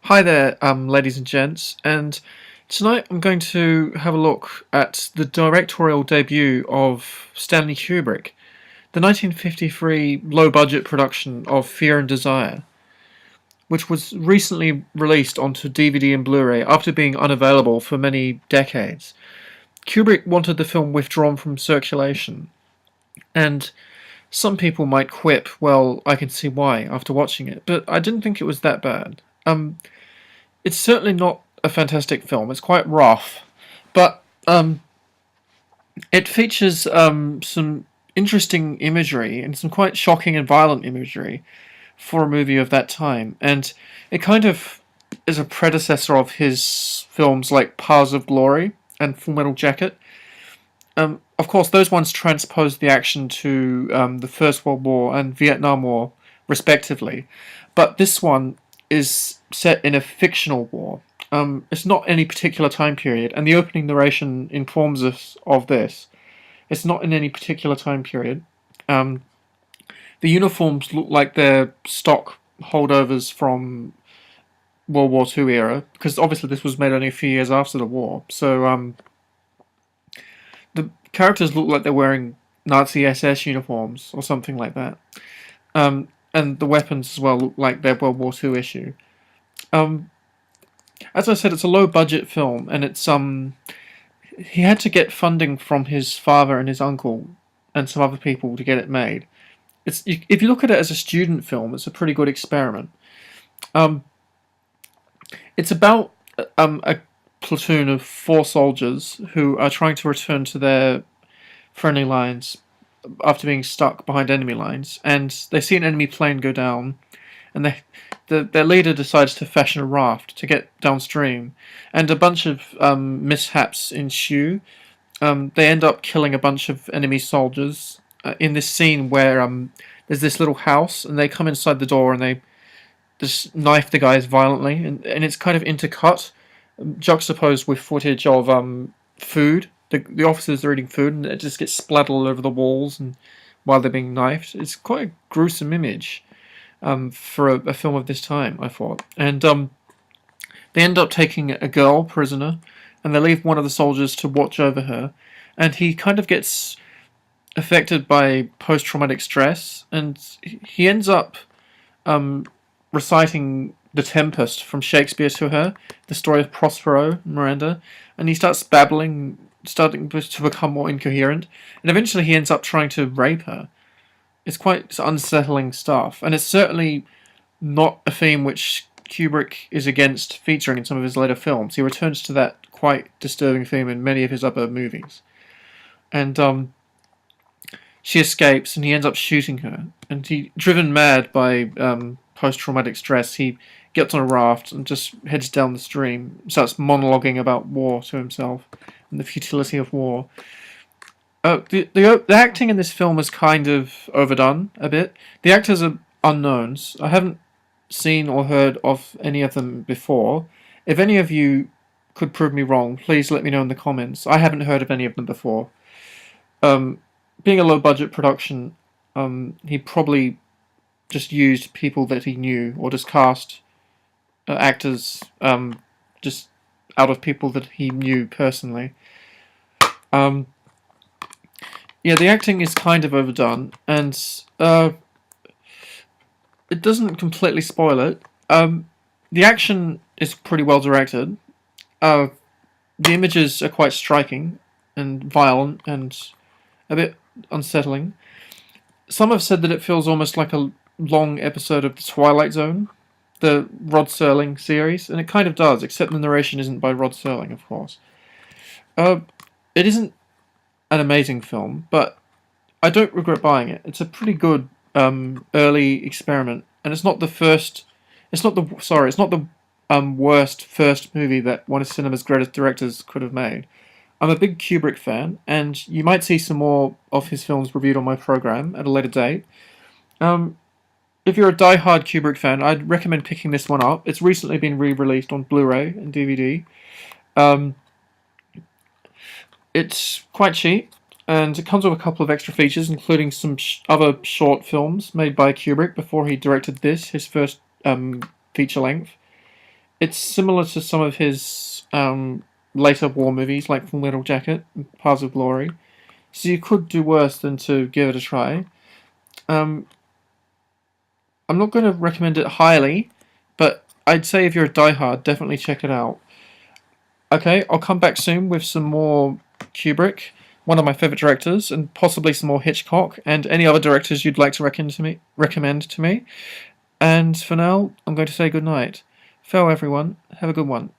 Hi there, ladies and gents, and tonight I'm going to have a look at the directorial debut of Stanley Kubrick, the 1953 low-budget production of Fear and Desire, which was recently released onto DVD and Blu-ray after being unavailable for many decades. Kubrick wanted the film withdrawn from circulation, and some people might quip, well, I can see why after watching it, but I didn't think it was that bad. It's certainly not a fantastic film. It's quite rough, but it features some interesting imagery and some quite shocking and violent imagery for a movie of that time. And it kind of is a predecessor of his films like Paths of Glory and Full Metal Jacket. Of course, those ones transpose the action to the First World War and Vietnam War, respectively. But this one is set in a fictional war. It's not any particular time period, and the opening narration informs us of this. It's not in any particular time period. The uniforms look like they're stock holdovers from World War II era, because obviously this was made only a few years after the war. So the characters look like they're wearing Nazi SS uniforms or something like that. And the weapons as well look like they're World War II issue. As I said, it's a low-budget film, and it's he had to get funding from his father and his uncle and some other people to get it made. If you look at it as a student film, it's a pretty good experiment. It's about a platoon of 4 soldiers who are trying to return to their friendly lines after being stuck behind enemy lines, and they see an enemy plane go down, and their leader decides to fashion a raft to get downstream, and a bunch of mishaps ensue. They end up killing a bunch of enemy soldiers in this scene where there's this little house, and they come inside the door and they just knife the guys violently, and it's kind of intercut, juxtaposed with footage of food. The officers are eating food, and it just gets splattered all over the walls, and while they're being knifed. It's quite a gruesome image for a film of this time, I thought. And they end up taking a girl prisoner, and they leave one of the soldiers to watch over her, and he kind of gets affected by post-traumatic stress, and he ends up reciting The Tempest from Shakespeare to her, the story of Prospero Miranda, and he starts babbling, starting to become more incoherent, and eventually he ends up trying to rape her. It's quite unsettling stuff, and it's certainly not a theme which Kubrick is against featuring in some of his later films. He returns to that quite disturbing theme in many of his other movies. And she escapes, and he ends up shooting her, and driven mad by post-traumatic stress, he gets on a raft and just heads down the stream, starts monologuing about war to himself and the futility of war. The acting in this film is kind of overdone a bit. The actors are unknowns. I haven't seen or heard of any of them before. If any of you could prove me wrong, please let me know in the comments. I haven't heard of any of them before. Being a low-budget production, he probably just used people that he knew, or just cast actors just out of people that he knew personally. Yeah, the acting is kind of overdone, and it doesn't completely spoil it. The action is pretty well directed. The images are quite striking and violent and a bit unsettling. Some have said that it feels almost like a long episode of The Twilight Zone, the Rod Serling series, and it kind of does, except the narration isn't by Rod Serling, of course. It isn't an amazing film, but I don't regret buying it. It's a pretty good early experiment, and it's not the worst first movie that one of cinema's greatest directors could have made. I'm a big Kubrick fan, and you might see some more of his films reviewed on my program at a later date. If you're a die-hard Kubrick fan, I'd recommend picking this one up. It's recently been re-released on Blu-ray and DVD. It's quite cheap, and it comes with a couple of extra features, including some other short films made by Kubrick before he directed this, his first feature length. It's similar to some of his later war movies, like Full Metal Jacket and Paths of Glory. So you could do worse than to give it a try. Um, I'm not going to recommend it highly, but I'd say if you're a diehard, definitely check it out. Okay, I'll come back soon with some more Kubrick, one of my favourite directors, and possibly some more Hitchcock, and any other directors you'd like to recommend to me. And for now, I'm going to say good night. Farewell, everyone. Have a good one.